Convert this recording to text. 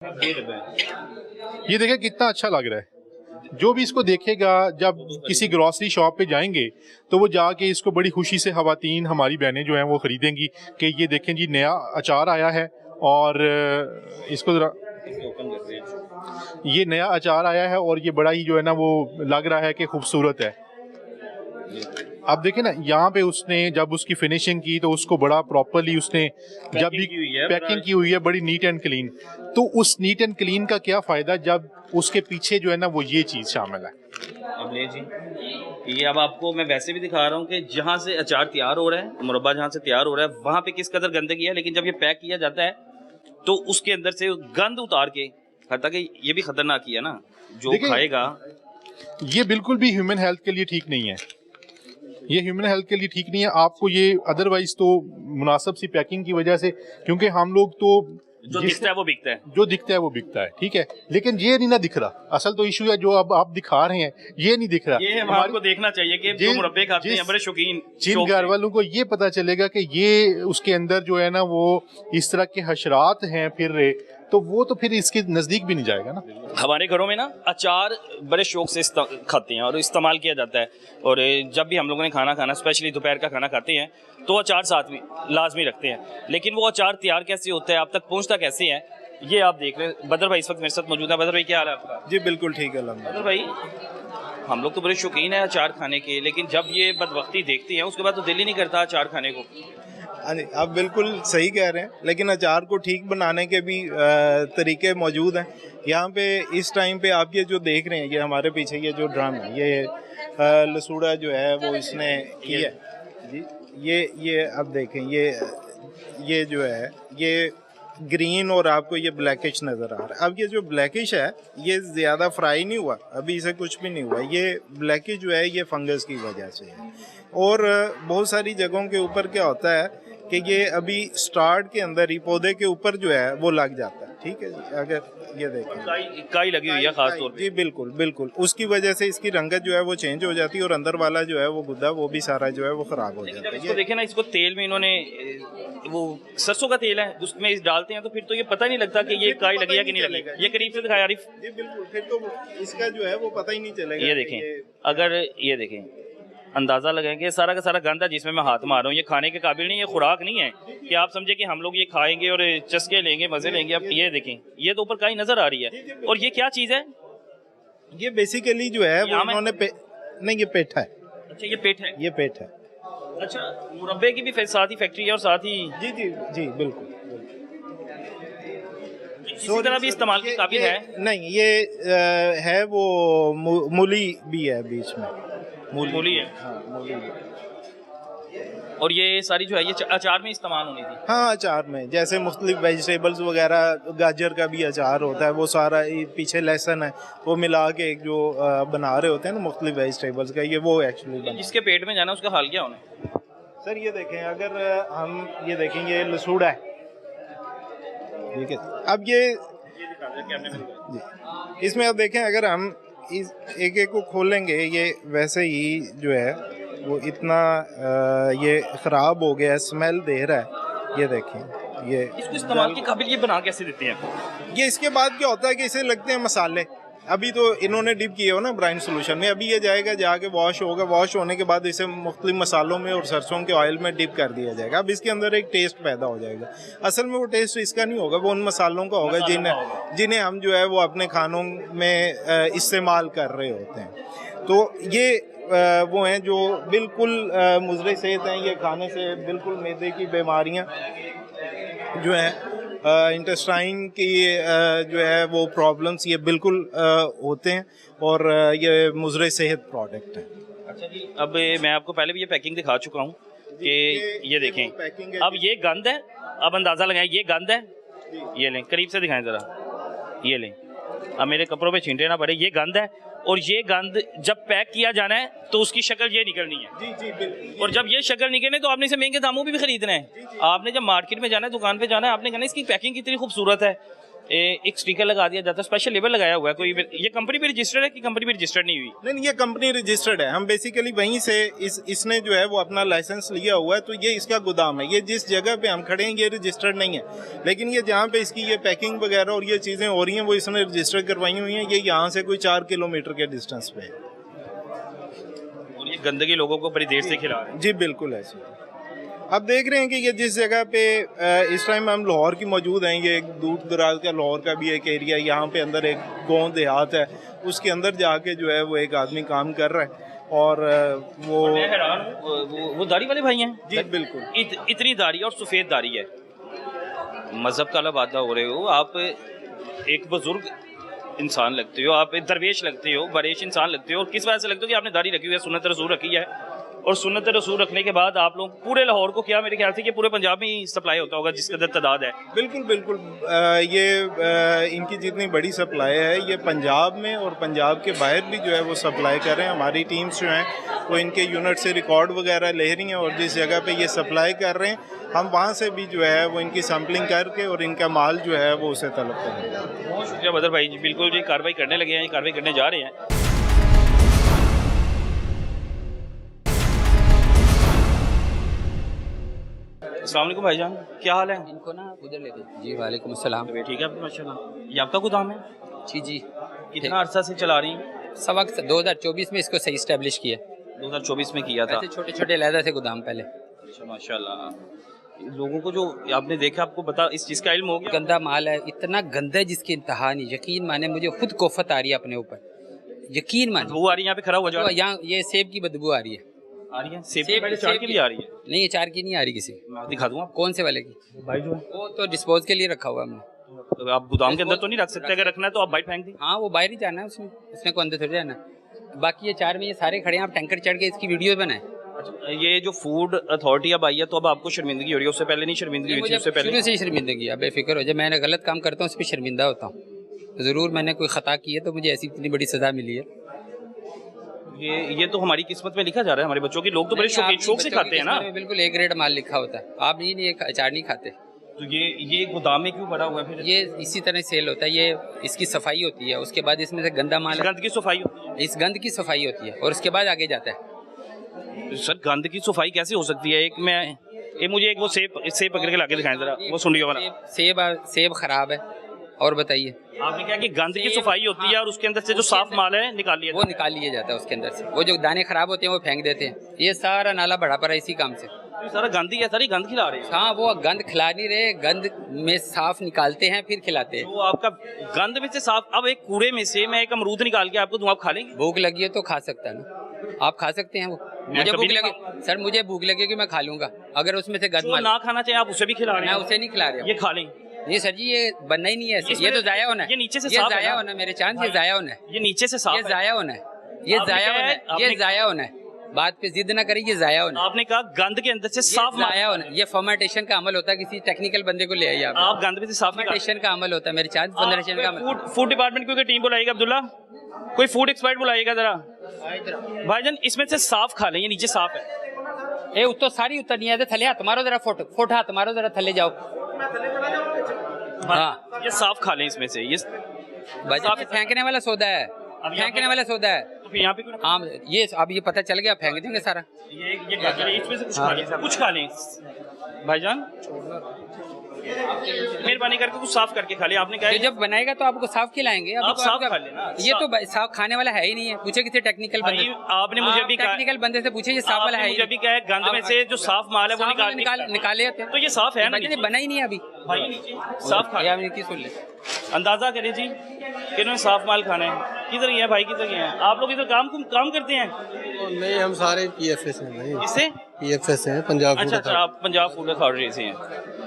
ये देखें कितना अच्छा लग रहा है। जो भी इसको देखेगा, जब किसी ग्रॉसरी शॉप पे जाएंगे तो वो जाके इसको बड़ी खुशी से खवातीन हमारी बहनें जो हैं वो ख़रीदेंगी कि ये देखें जी नया अचार आया है। और इसको ज़रा ये नया अचार आया है और ये बड़ा ही जो है ना वो लग रहा है कि खूबसूरत है। आप देखें ना यहाँ पे उसने जब उसकी फिनिशिंग की तो उसको बड़ा प्रॉपरली उसने जब भी पैकिंग की हुई है बड़ी नीट एंड क्लीन। तो उस नीट एंड क्लीन का क्या फ़ायदा जब उसके पीछे जो है ना वो ये चीज़ शामिल है। अब ले जी, ये अब आपको मैं वैसे भी दिखा रहा हूँ कि जहाँ से अचार तैयार हो रहा है, मुरब्बा जहाँ से तैयार हो रहा है वहाँ पे किस कदर गंदगी है, लेकिन जब ये पैक किया जाता है तो उसके अंदर से गंद उतार के, हत्ता कि ये भी खतरनाक ही है ना, जो खाएगा। ये बिल्कुल भी ह्यूमन हेल्थ के लिए ठीक नहीं है। ये ह्यूमन हेल्थ के लिए ठीक नहीं है। आपको ये अदरवाइज तो मुनासिब सी पैकिंग की वजह से, क्योंकि हम लोग तो जो दिखता है वो बिकता है, जो दिखता है वो बिकता है, ठीक है, लेकिन ये नहीं ना दिख रहा। असल तो इशू है जो अब आप दिखा रहे हैं ये नहीं दिख रहा। ये हमारे को देखना चाहिए कि जो मुरब्बे खाते हैं बड़े शौकीन, जिन घर वालों को ये पता चलेगा कि ये उसके अंदर जो है ना वो इस तरह के हशरात हैं फिर रहे, तो वो तो फिर इसके नज़दीक भी नहीं जाएगा ना। हमारे घरों में ना अचार बड़े शौक से खाते हैं और इस्तेमाल किया जाता है। और जब भी हम लोगों ने खाना खाना, स्पेशली दोपहर का खाना खाते हैं, तो अचार साथ में लाजमी रखते हैं। लेकिन वो अचार तैयार कैसे होता है, आप तक पहुंचता कैसे है, ये आप देख रहे हैं। बदर भाई इस वक्त मेरे साथ मौजूद है। बदर भाई क्या हाल है आपका? जी बिल्कुल ठीक है। बदर भाई, हम लोग तो बड़े शौकीन है अचार खाने के, लेकिन जब ये बदबख्ती देखती हैं उसके बाद तो दिल ही नहीं करता अचार खाने को। आप बिल्कुल सही कह रहे हैं, लेकिन अचार को ठीक बनाने के भी तरीके मौजूद हैं। यहाँ पे इस टाइम पे आप ये जो देख रहे हैं, ये हमारे पीछे ये जो ड्रम है, ये लसूड़ा जो है वो इसने किया जी। ये अब देखें, ये जो है ये ग्रीन और आपको ये ब्लैकिश नज़र आ रहा है। अब ये जो ब्लैकिश है ये ज़्यादा फ्राई नहीं हुआ, अभी इसे कुछ भी नहीं हुआ। ये ब्लैकिश जो है ये फंगस की वजह से है। और बहुत सारी जगहों के ऊपर क्या होता है कि ये अभी स्टार्ट के अंदर ही पौधे के ऊपर जो है वो लग जाता है, ठीक है जी। अगर ये देखें काई लगी हुई है खास तौर पे। जी बिल्कुल बिल्कुल, उसकी वजह से इसकी रंगत जो है वो चेंज हो जाती है और अंदर वाला जो है वो गुद्दा वो भी सारा जो है वो खराब हो जाता है। इसको देखें ना, इसको तेल में इन्होंने वो सरसों का तेल है उसमें इस डालते हैं, तो फिर तो ये पता नहीं लगता कि ये काई लगी है कि नहीं लगी। ये करीब से दिखाया आरिफ जी बिल्कुल, फिर तो इसका जो है वो पता ही नहीं चलेगा। ये देखें, अगर ये देखें अंदाजा लगाएंगे सारा का सारा गंदा जिसमें मैं हाथ मार रहा हूँ, ये खाने के काबिल नहीं, ये खुराक नहीं है कि आप समझे कि हम लोग ये खाएंगे और चस्के लेंगे, मजे लेंगे। अब ये देखें, ये तो ऊपर काई नजर आ रही है। और ये क्या चीज है? ये बेसिकली जो है वो उन्होंने नहीं, ये पेठा है। अच्छा, ये पेट है, ये पेट है। अच्छा, मुरब्बे की भी साथ ही फैक्ट्री है और साथ ही जी जी जी बिल्कुल। इसी तरह भी इस्तेमाल के काबिल है? नहीं, ये है वो मूली भी है बीच में, मूली है। हाँ मूली है। और ये सारी जो है ये अचार में इस्तेमाल होनी थी। हाँ अचार में, जैसे मुख्तलिफ वेजिटेबल्स वगैरह, गाजर का भी अचार होता है, वो सारा पीछे लहसुन है वो मिला के एक जो बना रहे होते हैं ना मुख्तलिफ वेजिटेबल्स का, ये वो एक्चुअली जिसके पेट में जाना उसका हाल क्या होना? सर ये देखें, अगर हम ये देखेंगे ये लसूड़ा है, ठीक है। अब ये जी, इसमें अब देखें, अगर हम इस एक एक को खोलेंगे, ये वैसे ही जो है वो इतना ये ख़राब हो गया, स्मेल दे रहा है। ये देखें, ये इसको इस्तेमाल की काबिल ये बना कैसे देते हैं? ये इसके बाद क्या होता है कि इसे लगते हैं मसाले। अभी तो इन्होंने डिप किए हो ना ब्राइन सोल्यूशन में, अभी ये जाएगा जाके वॉश होगा, वॉश होने के बाद इसे मुख्तलिफ मसालों में और सरसों के ऑयल में डिप कर दिया जाएगा। अब इसके अंदर एक टेस्ट पैदा हो जाएगा। असल में वो टेस्ट इसका नहीं होगा, वो उन मसालों का होगा जिन्हें हम जो है वो अपने खानों में इस्तेमाल कर रहे होते हैं। तो ये वो हैं जो बिल्कुल मुज़र सेहत हैं। ये खाने से बिल्कुल मैदे की बीमारियाँ जो हैं, इंटेस्टाइन की जो है वो प्रॉब्लम्स, ये बिल्कुल होते हैं और ये मुज़र सेहत प्रोडक्ट है। अच्छा जी, अब मैं आपको पहले भी ये पैकिंग दिखा चुका हूँ कि ये देखें, अब ये गंद है, अब अंदाज़ा लगाएं ये गंद है। ये लें, करीब से दिखाएं ज़रा, ये लें, अब मेरे कपड़ों पे छींटे ना पड़े, ये गंद है। और ये गंद जब पैक किया जाना है तो उसकी शक्ल ये निकलनी है। जी जी बिल्कुल। और जब ये शक्ल निकलने तो आपने इसे महंगे दामों भी खरीदना है। आपने जब मार्केट में जाना है, दुकान पे जाना है, आपने कहना है इसकी पैकिंग कितनी खूबसूरत है, एक स्टिकर लगा दिया जाता है, स्पेशल लेबल लगाया हुआ है कोई ये कंपनी भी रजिस्टर्ड है कि कंपनी भी रजिस्टर्ड नहीं हुई? नहीं, ये कंपनी रजिस्टर्ड है। हम बेसिकली वहीं से इसने जो है वो अपना लाइसेंस लिया हुआ है, तो ये इसका गोदाम है। ये जिस जगह पे हम खड़े हैं ये रजिस्टर्ड नहीं है, लेकिन ये जहाँ पे इसकी ये पैकिंग वगैरह और ये चीज़ें हो रही हैं वो इसने रजिस्टर करवाई हुई हैं। ये यहाँ से कोई 4 किलोमीटर के डिस्टेंस पे है। और ये गंदगी लोगों को बड़ी देर से खिला रहे हैं। जी बिल्कुल ऐसे। अब देख रहे हैं कि ये जिस जगह पे इस टाइम हम लाहौर की मौजूद हैं, ये एक दूर दराज का लाहौर का भी एक एरिया, यहाँ पे अंदर एक गांव देहात है, उसके अंदर जाके जो है वो एक आदमी काम कर रहा है। और वो मैं हैरान हूं, वो दाढ़ी वाले भाई हैं? जी बिल्कुल। इतनी दाढ़ी और सफ़ेद दाढ़ी है, मजहब का वादा हो रहे हो आप, एक बुजुर्ग इंसान लगते हो आप, दरवेश लगते हो, बरेश इंसान लगते हो, और किस वजह से लगते हो कि आपने दाढ़ी रखी हुई है, सुन्नत रसूल रखी है। और सुन्नत रसूल रखने के बाद आप लोग पूरे लाहौर को, क्या मेरे ख्याल से कि पूरे पंजाब में ही सप्लाई होता होगा जिसका तादाद है? बिल्कुल बिल्कुल। ये इनकी जितनी बड़ी सप्लाई है ये पंजाब में और पंजाब के बाहर भी जो है वो सप्लाई कर रहे हैं। हमारी टीम्स जो हैं वो इनके यूनिट से रिकॉर्ड वगैरह ले रही हैं, और जिस जगह पे ये सप्लाई कर रहे हैं हम वहाँ से भी जो है वो इनकी सैम्पलिंग करके और इनका माल जो है वो उसे तलब करेंगे। बहुत शुक्रिया बदर भाई जी, बिल्कुल जी कार्रवाई करने लगे हैं, कार्रवाई करने जा रहे हैं। अस्सलाम वालेकुम भाईजान, क्या हाल है? इनको ना उधर लेके जी। वालेकुम अस्सलाम। ठीक है आपकी माशाल्लाह। ये आपका गोदाम है? जी जी। कितना अरसा से चला रही हैं? सबक 2024 में इसको सही इस्टेब्लिश किया। 2024 में किया था? ऐसे छोटे छोटे लहदा थे गोदाम पहले। अच्छा माशाल्लाह। लोगों को जो आपने देखा, आपको बता इस चीज़ का इल्म हो गया? गंदा माल है, इतना गंदा है जिसकी इंतहा नहीं। यकीन माने मुझे खुद कोफत आ रही है अपने ऊपर, यकीन माने। वो आ रही है यहाँ पे खड़ा हुआ जा? यहाँ ये सेब की बदबू आ रही है। आ रही है? सेब की चाट की भी आ रही है? नहीं, अचार की नहीं आ रही किसी। मैं दिखा दूँ आपको। कौन से वाले की? भाई जो वो तो डिस्पोज के लिए रखा हुआ हमने। तो आप गोदाम के अंदर तो नहीं रख सकते, अगर रखना है तो आप बाइट फेंक दी। हाँ, वो बाहर ही जाना है, उसने को अंदर थोड़ी जाना है। बाकी ये चार में ये सारे खड़े हैं, आप टैंकर चढ़ के इसकी वीडियो बनाए। ये जो फूड अथॉरिटी अब आई है तो अब आपको शर्मिंदगी हो रही है, उससे पहले नहीं शर्मिंदगी हुई थी? उससे पहले शुरू से ही शर्मिंदगी है, बेफिक्र हो जाए। मैंने गलत काम करता हूँ उस पर शर्मिंदा होता हूँ। ज़रूर मैंने कोई ख़ता की है तो मुझे ऐसी इतनी बड़ी सज़ा मिली है। ये तो हमारी किस्मत में लिखा जा रहा है हमारे बच्चों की। लोग तो बड़े शौक से खाते हैं ना। बिल्कुल एक ग्रेड माल लिखा होता है। आप नहीं अचार नहीं खाते तो ये गोदाम में क्यों भरा हुआ है फिर? ये इसी तरह सेल होता है। ये इसकी सफाई होती है, उसके बाद इसमें से गंदा माल, गंद की सफाई होती है? इस गंद की सफाई होती है और उसके बाद आगे जाता है। सर गंद की सफाई कैसे हो सकती है? मुझे एक वो सेब पकड़ के लाके दिखाएं जरा, वो सुन लियो वाला। सेब खराब है। और बताइए, आपने कहा कि गंद की सफाई होती है और उसके अंदर से जो साफ माल है निकाल लिया, वो निकाल लिया जाता है उसके अंदर से। वो जो दाने खराब होते हैं वो फेंक देते हैं। ये सारा नाला बढ़ा पड़ा इसी काम से। सारा गंद ही है, सारी गंद खिला रहे हैं। हाँ, वो गंद खिला नहीं रहे, गंद में साफ निकालते हैं फिर खिलाते हैं। तो आपका गंद में से साफ, अब एक कूड़े में से मैं एक अमरूद निकाल के आपको दूं, आप खा लेंगे? भूख लगी है तो खा सकता है ना, आप खा सकते हैं। वो मुझे भूख लगी सर, मुझे भूख लगेगी मैं खा लूंगा। अगर उसमें से गंद ना खाना चाहिए आप उसे भी खिला रहे हैं? मैं उसे नहीं खिला रहा, ये खा लें। ये सर जी ये बनना ही नहीं है, ये तो जाया होना है। ये नीचे से साफ जाया होना है मेरे चांद, ये जाया होना है। ये नीचे से साफ, ये जाया होना है, ये जाया होना है, ये जाया होना है। बात पे जिद ना करिए, ये जाया होना। आपने कहा गंद के अंदर से साफ जाया होना, ये फर्मेंटेशन का अमल होता है। किसी टेक्निकल बंदे को ले आइए आप गंद में से साफ फर्मेंटेशन का अमल होता है मेरे चांद, फर्मेंटेशन का अमल। फूड डिपार्टमेंट की टीम बुलाइएगा, अब्दुल्ला कोई फूड एक्सपर्ट बुलाइएगा जरा। भाईजान इसमें से साफ खा लें, ये नीचे साफ है। ए उत्तो सारी उतर नहीं आते, थले हाथ मारो जरा, फोट हाथ मारो जरा, थले जाओ। हाँ, ये साफ खा लें इसमें से। ये साफ फेंकने वाला सौदा है, फेंकने वाला सौदा है। तो फिर यहाँ पे हाँ, ये अब ये पता चल गया, फेंक देंगे सारा। ये इसमें से कुछ खा लें भाईजान, मेहरबानी करके कुछ साफ करके खा ले। आपने कहा जब बनाएगा तो आपको साफ खिलाएंगे। आप साफ खा लेना। ये तो साफ खाने वाला है ही नहीं है। पूछे किसी टेक्निकल बंदे, आपने मुझे भी टेक्निकल बंदे से पूछे, ये साफ वाला है। मुझे भी कहा गंद में से जो साफ माल है वो निकाले जाते हैं। तो ये साफ है ना? बना ही नहीं है अभी साफ खा। सुन ले, अंदाजा करें जी कि इन्होंने साफ माल खाना है। किधर है भाई, किधर है? आप लोग इधर काम करते हैं? नहीं, हम सारे PFS हैं भाई। इससे PFS हैं, पंजाब। अच्छा, आप पंजाब फूड अथॉरिटी से हैं।